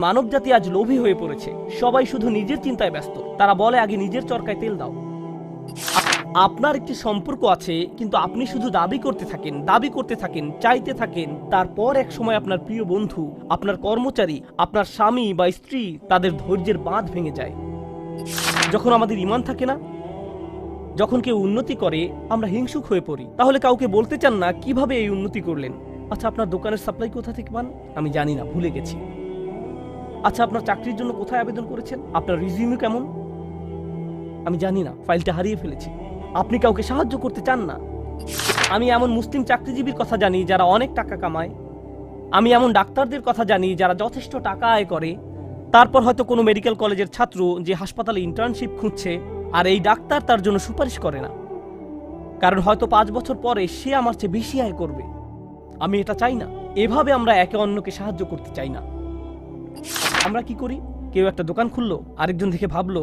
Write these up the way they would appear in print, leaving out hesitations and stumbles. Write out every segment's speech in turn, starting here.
মানব জাতি আজ লোভী হয়ে পড়েছে। সবাই শুধু নিজের চিন্তায় ব্যস্ত। তারা বলে আগে নিজের চরকায় তেল দাও। আপনার একটি সম্পর্ক আছে, কিন্তু আপনি শুধু দাবি করতে থাকেন, চাইতে থাকেন। তারপর এক সময় আপনার প্রিয় বন্ধু, আপনার কর্মচারী, আপনার স্বামী বা স্ত্রী, তাদের ধৈর্যের বাঁধ ভেঙে যায়। যখন আমাদের ঈমান থাকে না, যখন কেউ উন্নতি করে, আমরা হিংসুক হয়ে পড়ি। তাহলে কাউকে বলতে চান না কিভাবে এই উন্নতি করলেন। আচ্ছা, আপনার দোকানের সাপ্লাই কোথা থেকে পান? আমি জানি না, ভুলে গেছি। আচ্ছা, আপনার চাকরির জন্য কোথায় আবেদন করেছেন? আপনার রিজিউম কেমন? আমি জানি না, ফাইলটা হারিয়ে ফেলেছি। আপনি কাউকে সাহায্য করতে চান না। আমি এমন মুসলিম চাকরিজীবীর কথা জানি যারা অনেক টাকা কামায়। আমি এমন ডাক্তারদের কথা জানি যারা যথেষ্ট টাকা আয় করে। তারপর হয়তো কোনো মেডিকেল কলেজের ছাত্র যে হাসপাতালে ইন্টার্নশিপ খুঁজছে, আর এই ডাক্তার তার জন্য সুপারিশ করে না, কারণ হয়তো 5 বছর পরে সে আমার চেয়ে বেশি আয় করবে। আমি এটা চাই না। এভাবে আমরা একে অন্যকে সাহায্য করতে চাই না। আমরা কি করি? কেউ একটা দোকান খুললো, আরেকজন দেখে ভাবলো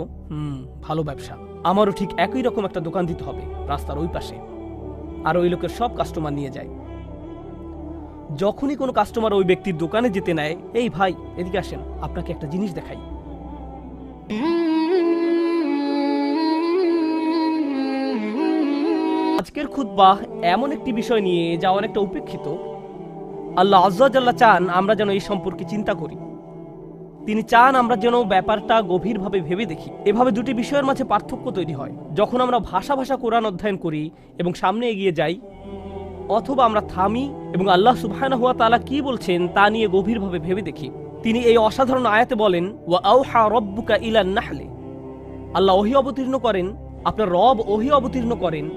ভালো ব্যবসা, আমারও ঠিক একই রকম একটা দোকান দিতে হবে রাস্তার ওই পাশে। আর ওই লোকের সব কাস্টমার নিয়ে যায়। যখনই কোনো কাস্টমার ওই ব্যক্তির দোকানে যেতে নেয়, এই ভাই এদিকে আসেন, আপনাকে একটা জিনিস দেখাই। আজকের খুতবা এমন একটি বিষয় নিয়ে যা অনেকটা উপেক্ষিত। আল্লাহ আয্যা ওয়া জাল্লা চান আমরা যেন এই সম্পর্কে চিন্তা করি। তিনি চান আমরা যেন ব্যাপারটা গভীরভাবে ভেবে দেখি। এভাবে দুটি বিষয়ের মাঝে পার্থক্য তৈরি হয়। যখন আমরা ভাষা কোরআন অধ্যয়ন করি এবং সামনে এগিয়ে যাই, অথবা আমরা থামি এবং আল্লাহ সুবহানাহু ওয়া তাআলা কি বলছেন তা নিয়ে গভীরভাবে ভেবে দেখি। তিনি এই অসাধারণ আয়াতে বলেন, ওয়া আওহা রাব্বুকা ইলান নাহলি। আল্লাহ ওহী অবতীর্ণ করেন, আপনার রব ওহী অবতীর্ণ করেন।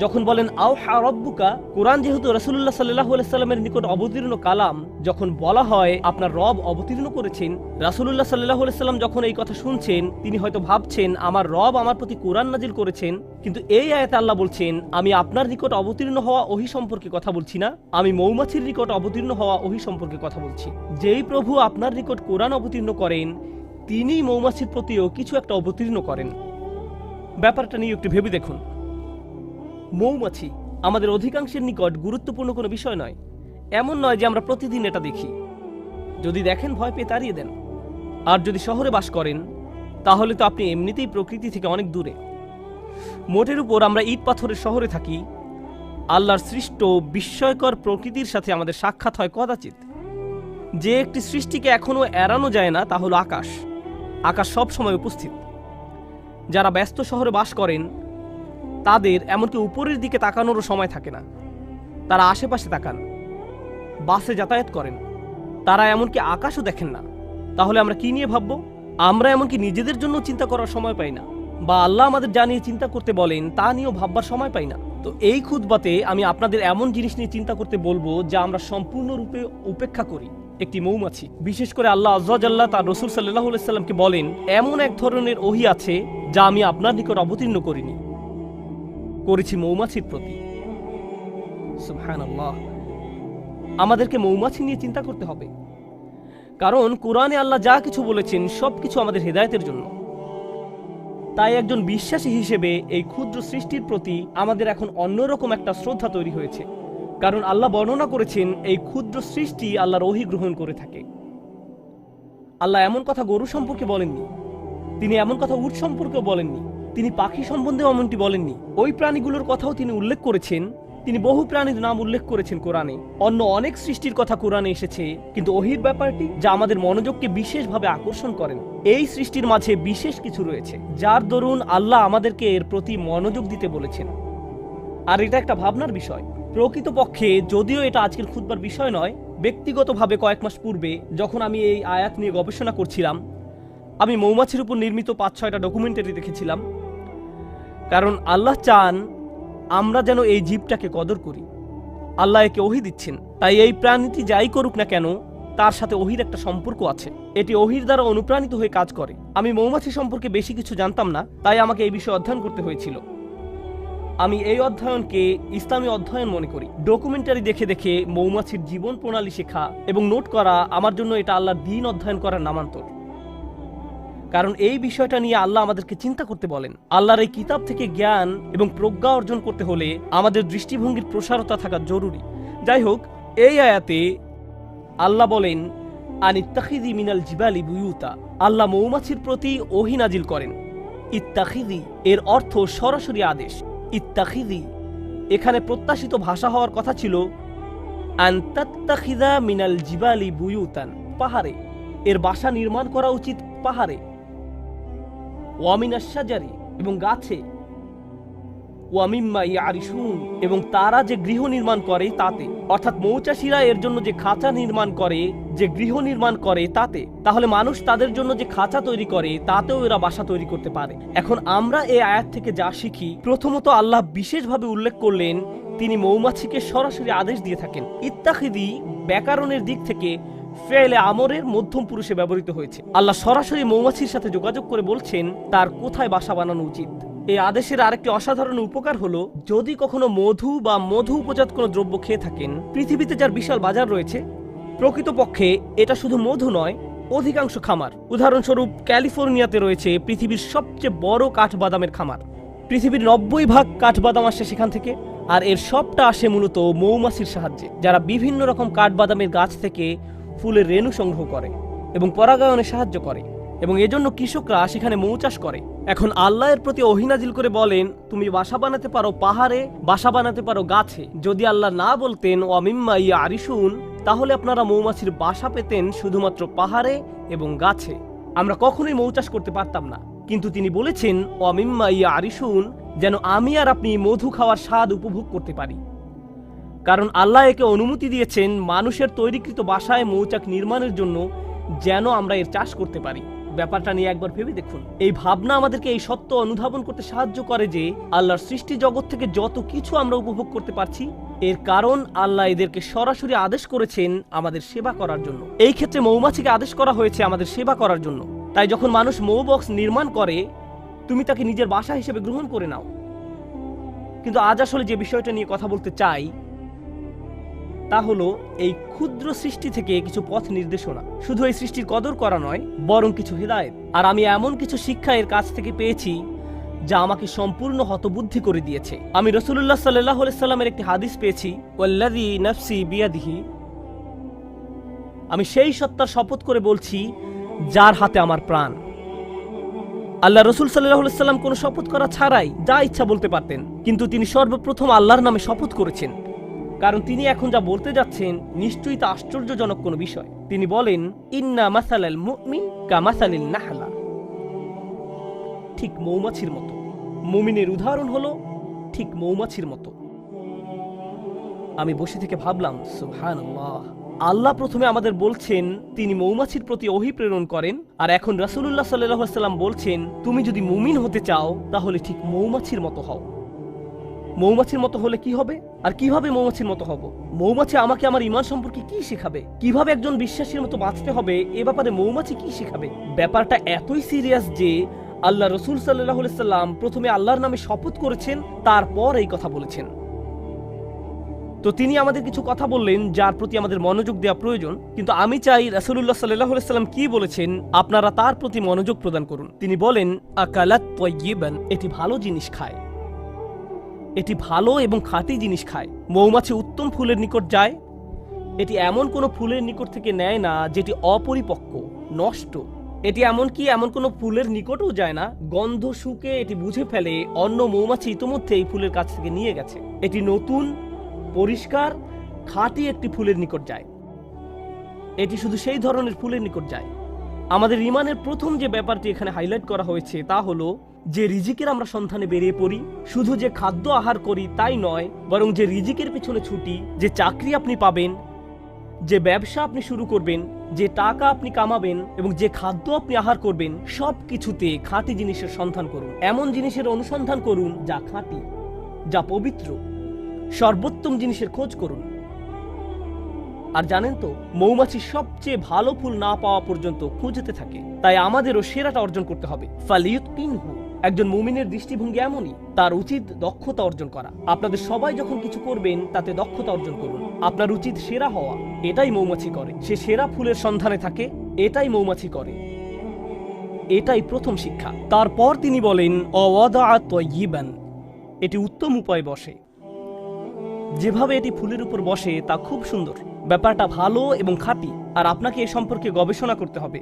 যখন বলেন আওহা রাব্বুকা, কোরআন যেহেতু রাসূলুল্লাহ সাল্লাল্লাহু আলাইহি সাল্লামের নিকট অবতীর্ণ কালাম, যখন বলা হয় আপনার রব অবতীর্ণ করেছেন, রাসূলুল্লাহ সাল্লাল্লাহু আলাইহি সাল্লাম যখন এই কথা শুনছেন, তিনি হয়তো ভাবছেন আমার রব আমার প্রতি কোরআন নাজিল করেছেন। কিন্তু এই আয়াতে আল্লাহ বলছেন, আমি আপনার নিকট অবতীর্ণ হওয়া ওহী সম্পর্কে কথা বলছি না, আমি মৌমাছির নিকট অবতীর্ণ হওয়া ওহী সম্পর্কে কথা বলছি। যেই প্রভু আপনার নিকট কোরআন অবতীর্ণ করেন, তিনি মৌমাছির প্রতিও কিছু একটা অবতীর্ণ করেন। ব্যাপারটা নিয়ে একটু ভেবে দেখুন। মৌমাছি আমাদের অধিকাংশের নিকট গুরুত্বপূর্ণ কোনো বিষয় নয়। এমন নয় যে আমরা প্রতিদিন এটা দেখি। যদি দেখেন, ভয় পেয়ে তাড়িয়ে দেন। আর যদি শহরে বাস করেন, তাহলে তো আপনি এমনিতেই প্রকৃতি থেকে অনেক দূরে। মোটের উপর আমরা ইট পাথরের শহরে থাকি। আল্লাহর সৃষ্ট বিস্ময়কর প্রকৃতির সাথে আমাদের সাক্ষাৎ হয় কদাচিৎ। যে একটি সৃষ্টিকে এখনো এড়ানো যায় না, তা হলো আকাশ। আকাশ সব সময় উপস্থিত। যারা ব্যস্ত শহরে বাস করেন, তাদের এমনকি উপরের দিকে তাকানোরও সময় থাকে না। তারা আশেপাশে তাকান, বাসে যাতায়াত করেন, তারা এমনকি আকাশও দেখেন না। তাহলে আমরা কি নিয়ে ভাববো? আমরা এমনকি নিজেদের জন্য চিন্তা করার সময় পাই না, বা আল্লাহ আমাদের যা নিয়ে চিন্তা করতে বলেন তা নিয়েও ভাববার সময় পাই না। তো এই খুতবাতে আমি আপনাদের এমন জিনিস নিয়ে চিন্তা করতে বলবো যা আমরা সম্পূর্ণরূপে উপেক্ষা করি। একটি মৌমাছি, বিশেষ করে আল্লাহ আয্যা ওয়া জাল্লা তার রাসূল সাল্লাল্লাহু আলাইহি সাল্লামকে বলেন, এমন এক ধরনের ওহী আছে যা আমি আপনার নিকট অবতীর্ণ করেছি মৌমাছির প্রতি। সুবহানাল্লাহ। আমাদেরকে মৌমাছি নিয়ে চিন্তা করতে হবে, কারণ কোরআনে আল্লাহ যা কিছু বলেছেন সবকিছু আমাদের হেদায়েতের জন্য। তাই একজন বিশ্বাসী হিসেবে এই ক্ষুদ্র সৃষ্টির প্রতি আমাদের এখন অন্যরকম একটা শ্রদ্ধা তৈরি হয়েছে, কারণ আল্লাহ বর্ণনা করেছেন এই ক্ষুদ্র সৃষ্টি আল্লাহর ওহী গ্রহণ করে থাকে। আল্লাহ এমন কথা গরু সম্পর্কে বলেননি, তিনি এমন কথা উট সম্পর্কেও বলেননি, তিনি পাখি সম্বন্ধেও এমনটি বলেননি। ওই প্রাণীগুলোর কথাও তিনি উল্লেখ করেছেন। তিনি বহু প্রাণীর নাম উল্লেখ করেছেন কোরআনে। অন্য অনেক সৃষ্টির কথা কোরআনে এসেছে, কিন্তু ওহীর ব্যাপারটি যা আমাদের মনোযোগকে বিশেষভাবে আকর্ষণ করেন, এই সৃষ্টির মাঝে বিশেষ কিছু রয়েছে যার দরুন আল্লাহ আমাদেরকে এর প্রতি মনোযোগ দিতে বলেছেন। আর এটা একটা ভাবনার বিষয়। প্রকৃতপক্ষে যদিও এটা আজকের খুতবার বিষয় নয়, ব্যক্তিগতভাবে কয়েক মাস পূর্বে যখন আমি এই আয়াত নিয়ে গবেষণা করছিলাম, আমি মৌমাছির উপর নির্মিত 5-6টা ডকুমেন্টারি দেখেছিলাম। কারণ আল্লাহ চান আমরা যেন এই জীবটাকে কদর করি। আল্লাহ একে ওহী দিচ্ছেন, তাই এই প্রাণীটি যাই করুক না কেন, তার সাথে ওহীর একটা সম্পর্ক আছে। এটি ওহীর দ্বারা অনুপ্রাণিত হয়ে কাজ করে। আমি মৌমাছি সম্পর্কে বেশি কিছু জানতাম না, তাই আমাকে এই বিষয়ে অধ্যয়ন করতে হয়েছিল। আমি এই অধ্যয়নকে ইসলামী অধ্যয়ন মনে করি। ডকুমেন্টারি দেখে দেখে মৌমাছির জীবন প্রণালী শেখা এবং নোট করা আমার জন্য এটা আল্লাহর দ্বীন অধ্যয়ন করার নামান্তর। কারণ এই বিষয়টা নিয়ে আল্লাহ আমাদেরকে চিন্তা করতে বলেন। আল্লাহর এই কিতাব থেকে জ্ঞান এবং প্রজ্ঞা অর্জন করতে হলে আমাদের দৃষ্টিভঙ্গির প্রসারতা থাকা জরুরি। যাই হোক, এই আয়াতে আল্লাহ বলেন, আন ইত্তাখিযি মিনাল জিবালি বুয়ুতা, আল্লাহ মৌমাছির প্রতি ওহী নাজিল করেন। ইত্তাখিযি এর অর্থ সরাসরি আদেশ। ইত্তাখিযি এখানে প্রত্যাশিত ভাষা হওয়ার কথা ছিল আন তাত্তাখিযা মিনাল জিবালি বুয়ুতান, পাহাড়ে। এর বাসা নির্মাণ করা উচিত পাহাড়ে। ওয়া মিনাশ শাজারি এবং গাছে। ওয়া মিম্মা ইয়ারিশুন এবং তারা যে গৃহ নির্মাণ করে তাতে, অর্থাৎ মৌচাষীরা এর জন্য যে খাঁচা নির্মাণ করে, যে গৃহ নির্মাণ করে তাতে। তাহলে মানুষ তাদের জন্য যে খাঁচা তৈরি করে তাতেও এরা বাসা তৈরি করতে পারে। এখন আমরা এই আয়াত থেকে যা শিখি, প্রথমত আল্লাহ বিশেষভাবে উল্লেখ করলেন তিনি মৌমাছিকে সরাসরি আদেশ দিয়ে থাকেন। ইত্তাখিযি ব্যাকরণের দিক থেকে ফেলে আমরের মধ্যম পুরুষে ব্যবহৃত হয়েছে। আল্লাহ সরাসরি মৌমাছির সাথে যোগাযোগ করে বলছেন তার কোথায় বাসা বানানো উচিত। এই আদেশের আরেকটি অসাধারণ উপকার হলো, যদি কখনো মধু বা মধু উপজাত কোনো দ্রব্য খেয়ে থাকেন, পৃথিবীতে যার বিশাল বাজার রয়েছে, প্রকৃতপক্ষে এটা শুধু মধু নয়, অধিকাংশ খামার, উদাহরণস্বরূপ ক্যালিফোর্নিয়াতে রয়েছে পৃথিবীর সবচেয়ে বড় কাঠবাদামের খামার। পৃথিবীর 90% কাঠবাদাম আসে সেখান থেকে, আর এর সবটা আসে মূলত মৌমাছির সাহায্যে, যারা বিভিন্ন রকম কাঠবাদামের গাছ থেকে ফুলের রেণু সংগ্রহ করে এবং পরাগায়নে সাহায্য করে, এবং এজন্য কৃষকরা সেখানে মৌ চাষ করে। এখন আল্লাহর প্রতি ওহী নাজিল করে বলেন তুমি বাসা বানাতে পারো পাহাড়ে, বাসা বানাতে পারো গাছে। যদি আল্লাহ না বলতেন ওয়া মিম্মা ইয়ারিশুন, তাহলে আপনারা মৌমাছির বাসা পেতেন শুধুমাত্র পাহাড়ে এবং গাছে। আমরা কখনোই মৌ চাষ করতে পারতাম না, কিন্তু তিনি বলেছেন ওয়া মিম্মা ইয়ারিশুন, যেন আমি আর আপনি মধু খাওয়ার স্বাদ উপভোগ করতে পারি। কারণ আল্লাহ একে অনুমতি দিয়েছেন মানুষের তৈরিকৃত বাসায় মৌচাক নির্মাণের জন্য, যেন আমরা এর চাষ করতে পারি। ব্যাপারটা নিয়ে একবার ভেবে দেখুন। এই ভাবনা আমাদেরকে এই সত্য অনুধাবন করতে সাহায্য করে যে আল্লাহর সৃষ্টি জগৎ থেকে যত কিছু আমরা উপভোগ করতে পারছি, এর কারণ আল্লাহ এদেরকে সরাসরি আদেশ করেছেন আমাদের সেবা করার জন্য। এই ক্ষেত্রে মৌমাছিকে আদেশ করা হয়েছে আমাদের সেবা করার জন্য। তাই যখন মানুষ মৌ বক্স নির্মাণ করে, তুমি তাকে নিজের বাসা হিসেবে গ্রহণ করে নাও। কিন্তু আজ আসলে যে বিষয়টা নিয়ে কথা বলতে চাই তা হলো এই ক্ষুদ্র সৃষ্টি থেকে কিছু পথ নির্দেশনা। শুধু এই সৃষ্টির কদর করা নয়, বরং কিছু হিদায়েত। আর আমি এমন কিছু শিক্ষা এর কাছ থেকে পেয়েছি যা আমাকে সম্পূর্ণ হতবুদ্ধি করে দিয়েছে। আমি রাসূলুল্লাহ সাল্লাল্লাহু আলাইহি সাল্লামের একটি হাদিস পেয়েছি, ওয়াল্লাযী নাফসি বিয়াদিহি, আমি সেই সত্তার শপথ করে বলছি যার হাতে আমার প্রাণ। আল্লাহ রাসূল সাল্লাল্লাহু আলাইহি সাল্লাম কোনো শপথ করা ছাড়াই যা ইচ্ছা বলতে পারতেন, কিন্তু তিনি সর্বপ্রথম আল্লাহর নামে শপথ করেছেন, কারণ তিনি এখন যা বলতে যাচ্ছেন নিশ্চয়ই তা আশ্চর্যজনক কোনো বিষয়। তিনি বলেন ইন্না মাসালাল মুমিন কামাসালিন নাহলা, ঠিক মৌমাছির মতো। মুমিনের উদাহরণ হলো ঠিক মৌমাছির মতো। আমি বসে থেকে ভাবলাম সুবহানাল্লাহ, আল্লাহ প্রথমে আমাদের বলছেন তিনি মৌমাছির প্রতি ওহী প্রেরণ করেন, আর এখন রাসূলুল্লাহ সাল্লাল্লাহু আলাইহি সাল্লাম বলছেন তুমি যদি মুমিন হতে চাও তাহলে ঠিক মৌমাছির মতো হও। মৌমাছির মতো হলে কি হবে, আর কিভাবে মৌমাছির মতো হব? মৌমাছি আমাকে আমার ঈমান সম্পর্কে কি শেখাবে? কিভাবে একজন বিশ্বাসীর মতো বাঁচতে হবে এ ব্যাপারে মৌমাছি কি শেখাবে? ব্যাপারটা এতই সিরিয়াস যে আল্লাহ রাসূল সাল্লাল্লাহু আলাইহি সাল্লাম প্রথমে আল্লাহর নামে শপথ করেছেন, তারপর এই কথা বলেছেন। তো তিনি আমাদের কিছু কথা বললেন যার প্রতি আমাদের মনোযোগ দেওয়া প্রয়োজন, কিন্তু আমি চাই রাসূলুল্লাহ সাল্লাল্লাহু আলাইহি সাল্লাম কি বলেছেন আপনারা তার প্রতি মনোযোগ প্রদান করুন। তিনি বলেন আকালাত তাইয়িবান, এটি ভালো জিনিস খায়, এটি ভালো এবং খাঁটি জিনিস খায়। মৌমাছি উত্তম ফুলের নিকট যায়, এটি এমন কোনো ফুলের নিকট থেকে নেয় না যেটি অপরিপক্ক, নষ্ট। এটি এমন কোনো ফুলের নিকটও যায় না, গন্ধ শুকে এটি বুঝে ফেলে অন্য মৌমাছি ইতোমধ্যে এই ফুলের কাছ থেকে নিয়ে গেছে। এটি নতুন, পরিষ্কার, খাঁটি একটি ফুলের নিকট যায়। এটি শুধু সেই ধরনের ফুলের নিকট যায়। আমাদের ঈমানের প্রথম যে ব্যাপারটি এখানে হাইলাইট করা হয়েছে তা হলো যে রিজিকের আমরা সন্ধানে বেরিয়ে পড়ি, শুধু যে খাদ্য আহার করি তাই নয়, বরং যে রিজিকের পিছনে ছুটি, যে চাকরি আপনি পাবেন, যে ব্যবসা আপনি শুরু করবেন, যে টাকা আপনি কামাবেন এবং যে খাদ্য আপনি আহার করবেন, সব কিছুতে খাঁটি জিনিসের সন্ধান করুন। এমন জিনিসের অনুসন্ধান করুন যা খাঁটি, যা পবিত্র। সর্বোত্তম জিনিসের খোঁজ করুন। আর জানেন তো, মৌমাছি সবচেয়ে ভালো ফুল না পাওয়া পর্যন্ত খুঁজতে থাকে। তাই আমাদেরও সেরাটা অর্জন করতে হবে। ফালিয়ুতিনহু, একজন মুমিনের দৃষ্টিভঙ্গি এমনই, তার উচিত দক্ষতা অর্জন করা। আপনাদের সবাই যখন কিছু করবেন তাতে দক্ষতা অর্জন করুন। আপনার উচিত সেরা হওয়া, এটাই মৌমাছি করে। সে সেরা ফুলের সন্ধানে থাকে, এটাই মৌমাছি করে। এটাই প্রথম শিক্ষা। তারপর তিনি বলেন অওয়াদা তাইয়িবান, এটি উত্তম উপায়ে বসে। যেভাবে এটি ফুলের উপর বসে তা খুব সুন্দর। ব্যাপারটা ভালো এবং খাঁটি, আর আপনাকে এ সম্পর্কে গবেষণা করতে হবে।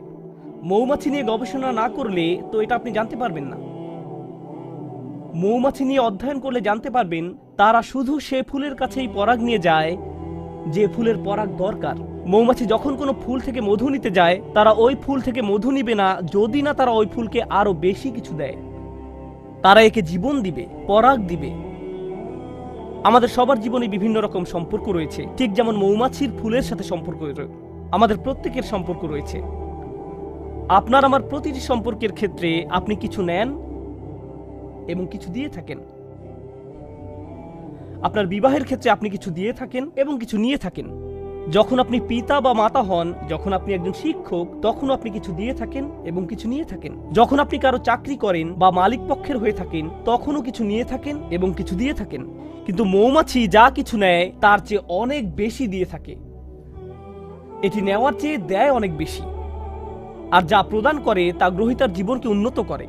মৌমাছি নিয়ে গবেষণা না করলে তো এটা আপনি জানতে পারবেন না। মৌমাছি নিয়ে অধ্যয়ন করলে জানতে পারবেন তারা শুধু সে ফুলের কাছেই পরাগ নিয়ে যায় যে ফুলের পরাগ দরকার। মৌমাছি যখন কোনো ফুল থেকে মধু নিতে যায়, তারা ওই ফুল থেকে মধু নিবে না যদি না তারা ওই ফুলকে আরো বেশি কিছু দেয়। তারা একে জীবন দিবে, পরাগ দিবে। আমাদের সবার জীবনে বিভিন্ন রকম সম্পর্ক রয়েছে, ঠিক যেমন মৌমাছির ফুলের সাথে সম্পর্ক আমাদের প্রত্যেকের সম্পর্ক রয়েছে। আপনার আমার প্রতিটি সম্পর্কের ক্ষেত্রে আপনি কিছু নেন এবং কিছু দিয়ে থাকেন। আপনার বিবাহের ক্ষেত্রে আপনি কিছু দিয়ে থাকেন এবং কিছু নিয়ে থাকেন। যখন আপনি পিতা বা মাতা হন, যখন আপনি একজন শিক্ষক, তখন আপনি কিছু দিয়ে থাকেন এবং কিছু নিয়ে থাকেন। যখন আপনি কারো চাকরি করেন বা মালিক পক্ষের হয়ে থাকেন, তখনও কিছু নিয়ে থাকেন এবং কিছু দিয়ে থাকেন। কিন্তু মৌমাছি যা কিছু নেয় তার চেয়ে অনেক বেশি দিয়ে থাকে। এটি নেওয়ার চেয়ে দেয় অনেক বেশি, আর যা প্রদান করে তা গ্রহীতার জীবনকে উন্নত করে,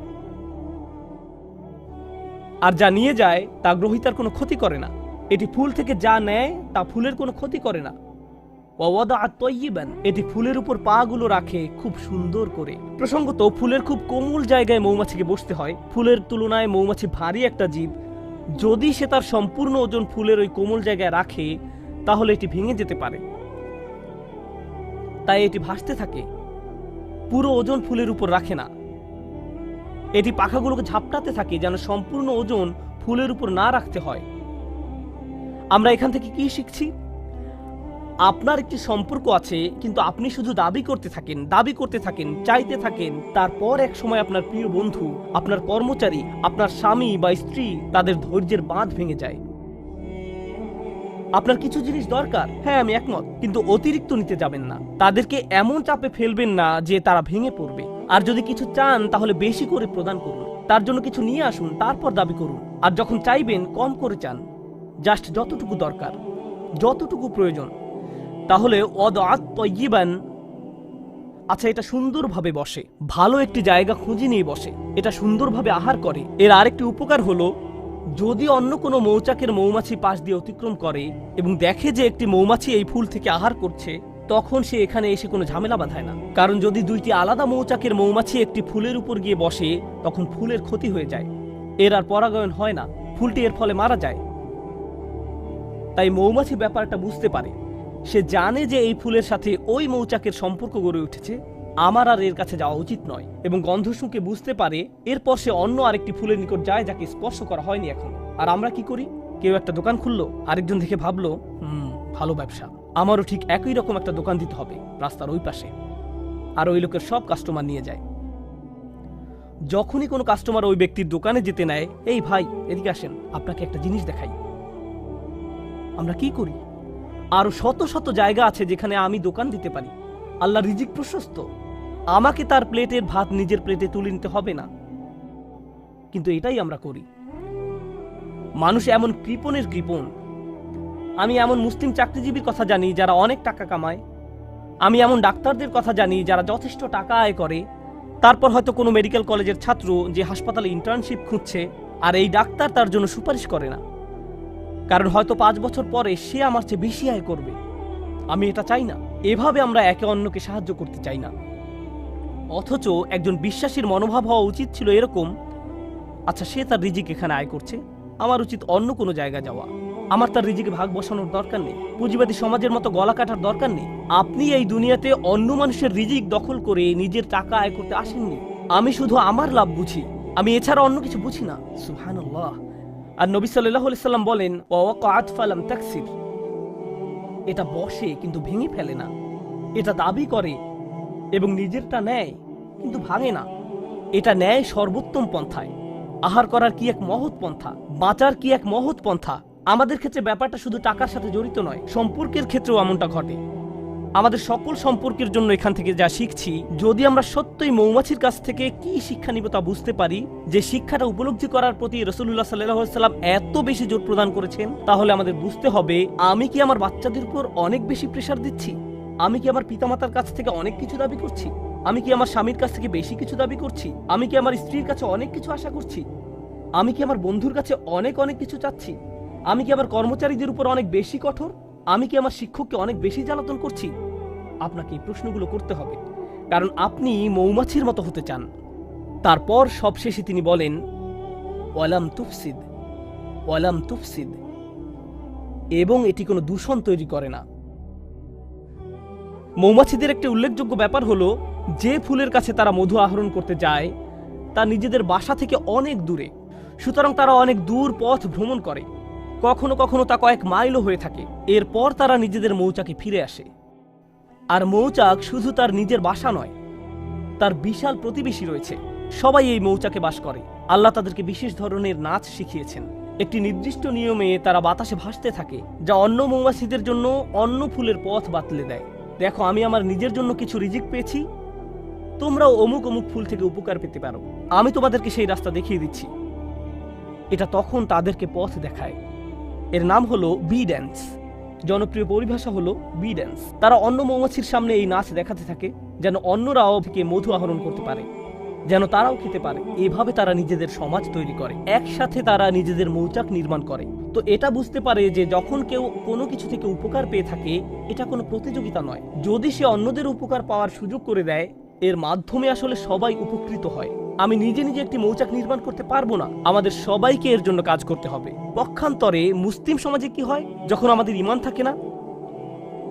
আর যা নিয়ে যায় তা গ্রহীতার কোনো ক্ষতি করে না। এটি ফুল থেকে যা নেয় তা ফুলের কোনো ক্ষতি করে না। এটি ফুলের উপর পা গুলো রাখে খুব সুন্দর করে। প্রসঙ্গত, ফুলের খুব কোমল জায়গায় মৌমাছিকে বসতে হয়। ফুলের তুলনায় মৌমাছি ভারী একটা জীব। যদি সে তার সম্পূর্ণ ওজন ফুলের ওই কোমল জায়গায় রাখে, তাহলে এটি ভেঙে যেতে পারে। তাই এটি ভাসতে থাকে, পুরো ওজন ফুলের উপর রাখে না। এটি পাখাগুলোকে ঝাপটাতে থাকে যেন সম্পূর্ণ ওজন ফুলের উপর না রাখতে হয়। আমরা এখান থেকে কি শিখছি? আপনার একটি সম্পর্ক আছে, কিন্তু আপনি শুধু দাবি করতে থাকেন, চাইতে থাকেন। তারপর এক সময় আপনার প্রিয় বন্ধু, আপনার কর্মচারী, আপনার স্বামী বা স্ত্রী, তাদের ধৈর্যের বাঁধ ভেঙে যায়। আপনার কিছু জিনিস দরকার, হ্যাঁ আমি একমত, কিন্তু অতিরিক্ত নিতে যাবেন না। তাদেরকে এমন চাপে ফেলবেন না যে তারা ভেঙে পড়বে। আর যদি কিছু চান তাহলে বেশি করে প্রদান করুন। তার জন্য কিছু নিয়ে আসুন, তারপর দাবি করুন। আর যখন চাইবেন কম করে চান, জাস্ট যতটুকু দরকার, যতটুকু প্রয়োজন। তাহলে আচ্ছা, এটা সুন্দরভাবে বসে, ভালো একটি জায়গা খুঁজে নিয়ে বসে, এটা সুন্দরভাবে আহার করে। এর আরেকটি উপকার হলো, যদি অন্য কোনো মৌচাকের মৌমাছি পাশ দিয়ে অতিক্রম করে এবং দেখে যে একটি মৌমাছি এই ফুল থেকে আহার করছে, তখন সে এখানে এসে কোনো ঝামেলা বাঁধায় না। কারণ যদি দুইটি আলাদা মৌচাকের মৌমাছি একটি ফুলের উপর গিয়ে বসে, তখন ফুলের ক্ষতি হয়ে যায়, এর আর পরাগায়ন হয় না, ফুলটি এর ফলে মারা যায়। তাই মৌমাছি ব্যাপারটা বুঝতে পারে। সে জানে যে এই ফুলের সাথে ওই মৌচাকের সম্পর্ক গড়ে উঠেছে, আমার আর এর কাছে যাওয়া উচিত নয়, এবং গন্ধ শুঁকে বুঝতে পারে। এরপর সে অন্য আরেকটি ফুলের নিকট যায় যাকে স্পর্শ করা হয়নি এখন। আর আমরা কি করি? কেউ একটা দোকান খুললো, আরেকজন দেখে ভাবলো ভালো ব্যবসা, আমারও ঠিক একই রকম একটা দোকান দিতে হবে রাস্তার ওই পাশে। আর ওই লোকের সব কাস্টমার নিয়ে যায়। যখনই কোনো কাস্টমার ওই ব্যক্তির দোকানে যেতে নেয়, এই ভাই এদিকে আসেন, আপনাকে একটা জিনিস দেখাই। আমরা কি করি? আরো শত শত জায়গা আছে যেখানে আমি দোকান দিতে পারি। আল্লাহ রিজিক প্রশস্ত, আমাকে তার প্লেটের ভাত নিজের প্লেটে তুলে নিতে হবে না। কিন্তু এটাই আমরা করি। মানুষ এমন কৃপণের কৃপণ। আমি এমন মুসলিম চাকরিজীবীর কথা জানি যারা অনেক টাকা কামায়। আমি এমন ডাক্তারদের কথা জানি যারা যথেষ্ট টাকা আয় করে। তারপর হয়তো কোনো মেডিকেল কলেজের ছাত্র যে হাসপাতালে ইন্টার্নশিপ খুঁজছে, আর এই ডাক্তার তার জন্য সুপারিশ করে না, কারণ হয়তো 5 বছর পরে সে আমার চেয়ে বেশি আয় করবে। আমি এটা চাই না। এভাবে আমরা একে অন্যকে সাহায্য করতে চাই না। অথচ একজন বিশ্বাসীর মনোভাব হওয়া উচিত ছিল এরকম, আচ্ছা সে তার রিজিক এখানে আয় করছে, আমার উচিত অন্য কোনো জায়গায় যাওয়া। আমার তার রিজিকে ভাগ বসানোর দরকার নেই, পুঁজিবাদী সমাজের মতো গলা কাটার দরকার নেই। আপনি এই দুনিয়াতে অন্য মানুষের রিজিক দখল করে নিজের টাকা আয় করতে আসেননি। আমি শুধু আমার লাভ বুঝি, আমি এছাড়া অন্য কিছু বুঝি না। সুবহানাল্লাহ। আর নবী সাল্লাল্লাহু আলাইহি সাল্লাম বলেন, ওয়াকাআত ফালাম তাকসির। এটা বসে কিন্তু ভেঙে ফেলে না, এটা দাবি করে এবং নিজেরটা নেয় কিন্তু ভাঙে না। এটা নেয় সর্বোত্তম পন্থায়। আহার করার কি এক মহৎ পন্থা, বাঁচার কি এক মহৎ পন্থা। আমাদের ক্ষেত্রে ব্যাপারটা শুধু টাকার সাথে জড়িত নয়, সম্পর্কের ক্ষেত্রেও এমনটা ঘটে। আমাদের সকল সম্পর্কের জন্য এখান থেকে যা শিখছি, যদি আমরা সত্যই মৌমাছির কাছ থেকে কি শিক্ষা নিব তা বুঝতে পারি, যে শিক্ষাটা উপলব্ধি করার প্রতি রাসূলুল্লাহ সাল্লাল্লাহু আলাইহি ওয়াসাল্লাম এত বেশি জোর প্রদান করেছেন, তাহলে আমাদের বুঝতে হবে, আমি কি আমার বাচ্চাদের উপর অনেক বেশি প্রেসার দিচ্ছি? আমি কি আমার পিতামাতার কাছ থেকে অনেক কিছু দাবি করছি? আমি কি আমার স্বামীর কাছ থেকে বেশি কিছু দাবি করছি? আমি কি আমার স্ত্রীর কাছে অনেক কিছু আশা করছি? আমি কি আমার বন্ধুর কাছে অনেক অনেক কিছু চাচ্ছি? আমি কি আমার কর্মচারীদের উপর অনেক বেশি কঠোর? আমি কি আমার শিক্ষককে অনেক বেশি জ্বালাতন করছি? আপনাকে এই প্রশ্নগুলো করতে হবে, কারণ আপনি মৌমাছির মতো হতে চান। তারপর সবশেষে তিনি বলেন, ওয়ালাম তুফসিদ, ওয়ালাম তুফসিদ, এবং এটি কোনো দূষণ তৈরি করে না। মৌমাছিদের একটি উল্লেখযোগ্য ব্যাপার হলো, যে ফুলের কাছে তারা মধু আহরণ করতে যায় তা নিজেদের বাসা থেকে অনেক দূরে, সুতরাং তারা অনেক দূর পথ ভ্রমণ করে, কখনো কখনো তা কয়েক মাইলও হয়ে থাকে। এরপর তারা নিজেদের মৌচাকে ফিরে আসে। আর মৌচাক শুধু তার নিজের বাসা নয়, তার বিশাল প্রতিবেশী রয়েছে, সবাই এই মৌচাকে বাস করে। আল্লাহ তাদেরকে বিশেষ ধরনের নাচ শিখিয়েছেন। একটি নির্দিষ্ট নিয়মে তারা বাতাসে ভাসতে থাকে, যা অন্য মৌমাছিদের জন্য অন্য ফুলের পথ বাতলে দেয়। দেখো, আমি আমার নিজের জন্য কিছু রিজিক পেয়েছি, তোমরাও অমুক অমুক ফুল থেকে উপকার পেতে পারো। আমি তোমাদেরকে সেই রাস্তা দেখিয়ে দিচ্ছি। এটা তখন তাদেরকে পথ দেখায়। এর নাম হলো বি ড্যান্স। জনপ্রিয় পরিভাষা হলো বি ড্যান্স। তারা অন্য মৌমাছির সামনে এই নাচ দেখাতে থাকে, যেন অন্যরাও থেকে মধু আহরণ করতে পারে, যেন তারাও খেতে পারে। এভাবে তারা নিজেদের সমাজ তৈরি করে, একসাথে তারা নিজেদের মৌচাক নির্মাণ করে। তো এটা বুঝতে পারে যে যখন কেউ কোনো কিছু থেকে উপকার পেয়ে থাকে, এটা কোনো প্রতিযোগিতা নয়। যদি সে অন্যদের উপকার পাওয়ার সুযোগ করে দেয়, এর মাধ্যমে আসলে সবাই উপকৃত হয়। আমি নিজে নিজে একটি মৌচাক নির্মাণ করতে পারবো না, আমাদের সবাইকে এর জন্য কাজ করতে হবে। পক্ষান্তরে মুসলিম সমাজে কি হয়, যখন আমাদের ঈমান থাকে না,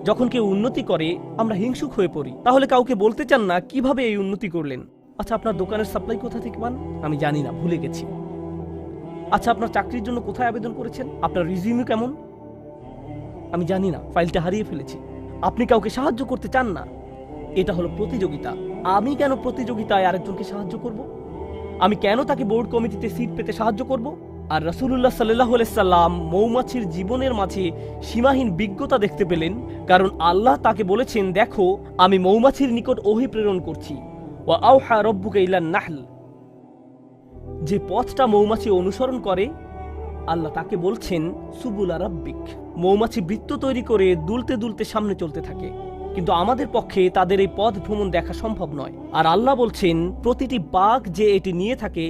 যখন কেউ উন্নতি করে আমরা হিংসুক হয়ে পড়ি। তাহলে কাউকে বলতে চান না কিভাবে এই উন্নতি করলেন। আচ্ছা, আপনার দোকানের সাপ্লাই কোথা থেকে পান? আমি জানি না, ভুলে গেছি। আচ্ছা, আপনার চাকরির জন্য কোথায় আবেদন করেছেন? আপনার রিজিউমি কেমন? আমি জানি না, ফাইলটা হারিয়ে ফেলেছি। আপনি কাউকে সাহায্য করতে চান না, এটা হলো প্রতিযোগিতা। আমি কেন প্রতিযোগিতায় আরেকজনকে সাহায্য করব? আমি কেন তাকে বোর্ড কমিটিতে সিট পেতে সাহায্য করব? আর রাসূলুল্লাহ সাল্লাল্লাহু আলাইহি সাল্লাম মৌমাছির জীবনের মাঝে সীমাহীন বিজ্ঞতা দেখতে পেলেন, কারণ আল্লাহ তাকে বলেছেন, দেখো আমি মৌমাছির নিকট ওহী প্রেরণ করছি। ওয়া আওহা রাব্বুকা ইলান নাহল। যে পথটা মৌমাছি অনুসরণ করে, আল্লাহ তাকে বলছেন সুবুলা রাব্বিক। মৌমাছি বৃত্ত তৈরি করে দুলতে দুলতে সামনে চলতে থাকে, কিন্তু আমাদের পক্ষে তাদের এই পথ ভ্রমণ দেখা সম্ভব নয়। আর আল্লাহ বলছেন, প্রতিটি বাঘ যে এটি নিয়ে থাকে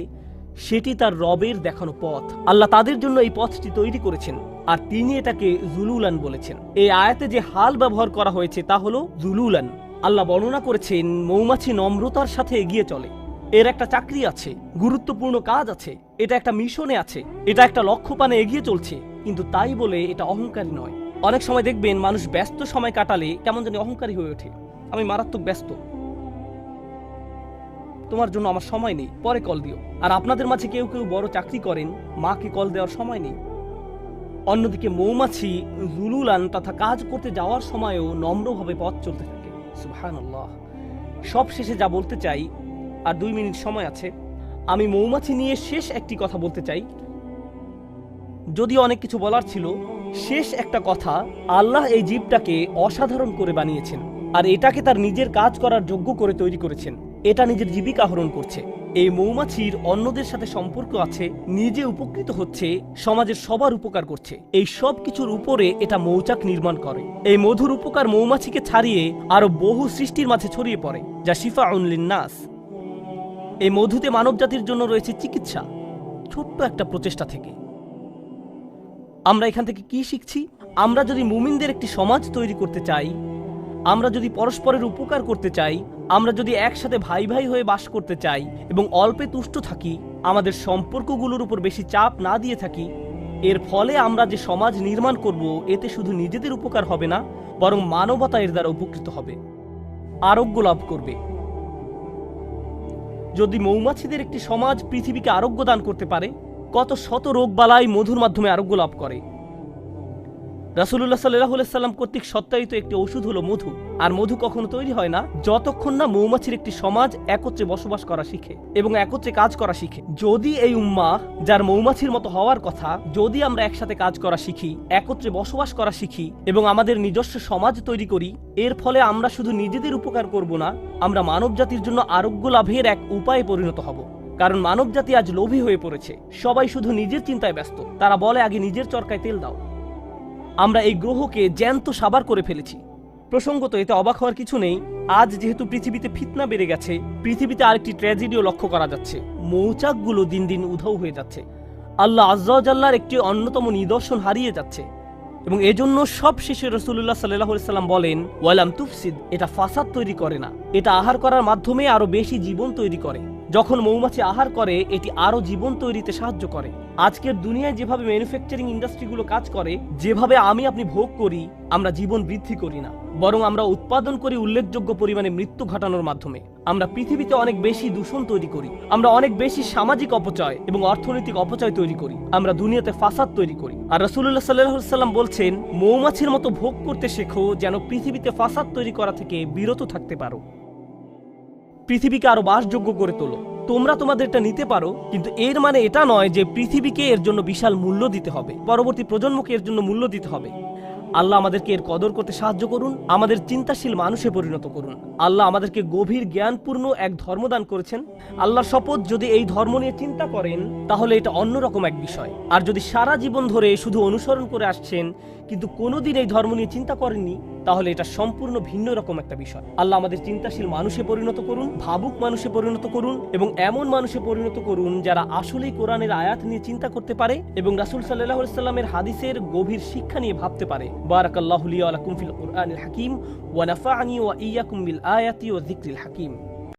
সেটি তার রবের দেখানো পথ। আল্লাহ তাদের জন্য এই পথটি তৈরি করেছেন, আর তিনি এটাকে জুলুলান বলেছেন। এই আয়াতে যে হাল ব্যবহার করা হয়েছে তা হলো জুলুলান। আল্লাহ বর্ণনা করেছেন, মৌমাছি নম্রতার সাথে এগিয়ে চলে। এর একটা চাকরি আছে, গুরুত্বপূর্ণ কাজ আছে, এটা একটা মিশনে আছে, এটা একটা লক্ষ্য পানে এগিয়ে চলছে, কিন্তু তাই বলে এটা অহংকারী নয়। অনেক সময় দেখবেন মানুষ ব্যস্ত সময় কাটালে কেমন জানি অহংকারী হয়ে ওঠে। আমি মারাত্মক ব্যস্ত, তোমার জন্য আমার সময় নেই, পরে কল দিও। আর আপনাদের মাঝে কেউ কেউ বড় চাকরি করেন, মাকে কল দেওয়ার সময় নেই। অন্যদিকে মৌমাছি জুলুলান তথা কাজ করতে যাওয়ার সময়ও নম্রভাবে পথ চলতে থাকে। সুবহানাল্লাহ। সব শেষে যা বলতে চাই, আর 2 মিনিট সময় আছে, আমি মৌমাছি নিয়ে শেষ একটি কথা বলতে চাই। যদিও অনেক কিছু বলার ছিল, শেষ একটা কথা, আল্লাহ এই জীবটাকে অসাধারণ করে বানিয়েছেন, আর এটাকে তার নিজের কাজ করার যোগ্য করে তৈরি করেছেন। এটা নিজের জীবিকা আহরণ করছে। এই মৌমাছির অন্যদের সাথে সম্পর্ক আছে, নিজে উপকৃত হচ্ছে, সমাজের সবার উপকার করছে। এই সব কিছুর উপরে এটা মৌচাক নির্মাণ করে। এই মধুর উপকার মৌমাছিকে ছাড়িয়ে আরো বহু সৃষ্টির মাঝে ছড়িয়ে পড়ে, যা শিফাউন লিন্নাস। এই মধুতে মানব জাতির জন্য রয়েছে চিকিৎসা, ছোট্ট একটা প্রচেষ্টা থেকে। আমরা এখান থেকে কি শিখছি? আমরা যদি মুমিনদের একটি সমাজ তৈরি করতে চাই, আমরা যদি পরস্পরের উপকার করতে চাই, আমরা যদি একসাথে ভাই ভাই হয়ে বাস করতে চাই এবং অল্পে তুষ্ট থাকি, আমাদের সম্পর্কগুলোর উপর বেশি চাপ না দিয়ে থাকি, এর ফলে আমরা যে সমাজ নির্মাণ করব, এতে শুধু নিজেদের উপকার হবে না, বরং মানবতা এর দ্বারা উপকৃত হবে, আরোগ্য লাভ করবে। যদি মৌমাছিদের একটি সমাজ পৃথিবীকে আরোগ্য দান করতে পারে, কত শত রোগ বালাই মধুর মাধ্যমে আরোগ্য লাভ করে। রাসূলুল্লাহ সাল্লাল্লাহু আলাইহি সাল্লাম কর্তৃক সত্যায়িত একটি ওষুধ হলো মধু। আর মধু কখনো তৈরি হয় না যতক্ষণ না মৌমাছির একটি সমাজ একত্রে বসবাস করা শিখে এবং একত্রে কাজ করা শিখে। যদি এই উম্মাহ, যার মৌমাছির মতো হওয়ার কথা, যদি আমরা একসাথে কাজ করা শিখি, একত্রে বসবাস করা শিখি এবং আমাদের নিজস্ব সমাজ তৈরি করি, এর ফলে আমরা শুধু নিজেদের উপকার করব না, আমরা মানব জাতির জন্য আরোগ্য লাভের এক উপায়ে পরিণত হব। কারণ মানব জাতি আজ লোভী হয়ে পড়েছে, সবাই শুধু নিজের চিন্তায় ব্যস্ত। তারা বলে, আগে নিজের চরকায় তেল দাও। আমরা এই গ্রহকে জ্যান্ত সাবার করে ফেলেছি। প্রসঙ্গত, এতে অবাক হওয়ার কিছু নেই। আজ যেহেতু পৃথিবীতে ফিতনা বেড়ে গেছে, পৃথিবীতে আরেকটি ট্র্যাজেডিও লক্ষ্য করা যাচ্ছে। মৌচাকগুলো দিন দিন উধাও হয়ে যাচ্ছে। আল্লাহ আজ্জা ওয়া জাল্লার একটি অন্যতম নিদর্শন হারিয়ে যাচ্ছে। এবং এজন্য সব শেষে রাসূলুল্লাহ সাল্লাল্লাহু আলাইহি সাল্লাম বলেন, ওয়ালাম তুফসিদ, এটা ফাসাদ তৈরি করে না, এটা আহার করার মাধ্যমে আরো বেশি জীবন তৈরি করে। যখন মৌমাছি আহার করে এটি আরো জীবন তৈরিতে সাহায্য করে। আজকের দুনিয়ায় যেভাবে ম্যানুফ্যাকচারিং ইন্ডাস্ট্রিগুলো কাজ করে, যেভাবে আমি আপনি ভোগ করি, আমরা জীবন বৃদ্ধি করি না, বরং আমরা উৎপাদন করি উল্লেখযোগ্য পরিমাণে মৃত্যু ঘটানোর মাধ্যমে। আমরা পৃথিবীতে অনেক বেশি দূষণ তৈরি করি, আমরা অনেক বেশি সামাজিক অপচয় এবং অর্থনৈতিক অপচয় তৈরি করি, আমরা দুনিয়াতে ফাসাদ তৈরি করি। আর রাসূলুল্লাহ সাল্লাল্লাহু আলাইহি সাল্লাম বলছেন, মৌমাছির মতো ভোগ করতে শেখো যেন পৃথিবীতে ফাসাদ তৈরি করা থেকে বিরত থাকতে পারো। পৃথিবীকে আরো বাসযোগ্য করে তোলো। তোমরা তোমাদেরটা নিতে পারো, কিন্তু এর মানে এটা নয় যে পৃথিবীকে এর জন্য বিশাল মূল্য দিতে হবে, পরবর্তী প্রজন্মকে এর জন্য মূল্য দিতে হবে। আল্লাহ আমাদেরকে এর কদর করতে সাহায্য করুন, আমাদের চিন্তাশীল মানুষে পরিণত করুন। আল্লাহ আমাদেরকে গভীর জ্ঞানপূর্ণ এক ধর্ম দান করেছেন। আল্লাহর শপথ, যদি এই ধর্ম নিয়ে চিন্তা করেন তাহলে এটা অন্যরকম এক বিষয়। আর যদি সারা জীবন ধরে শুধু অনুসরণ করে আসছেন কিন্তু কোনোদিন এই ধর্ম নিয়ে চিন্তা করেননি, তাহলে এটা সম্পূর্ণ ভিন্ন রকম একটা বিষয়। আল্লাহ আমাদের চিন্তাশীল মানুষে পরিণত করুন, ভাবুক মানুষে পরিণত করুন, এবং এমন মানুষে পরিণত করুন যারা আসলেই কোরআনের আয়াত নিয়ে চিন্তা করতে পারে এবং রাসূল সাল্লাল্লাহু আলাইহি সাল্লামের হাদিসের গভীর শিক্ষা নিয়ে ভাবতে পারে। বারাকাল্লাহু লি ওয়া লাকুম ফিল কুরআনিল হাকীম ওয়া নাফা'নি ওয়া ইয়্যাকুম বিল আয়াতি ওয়া যিকরিল হাকীম।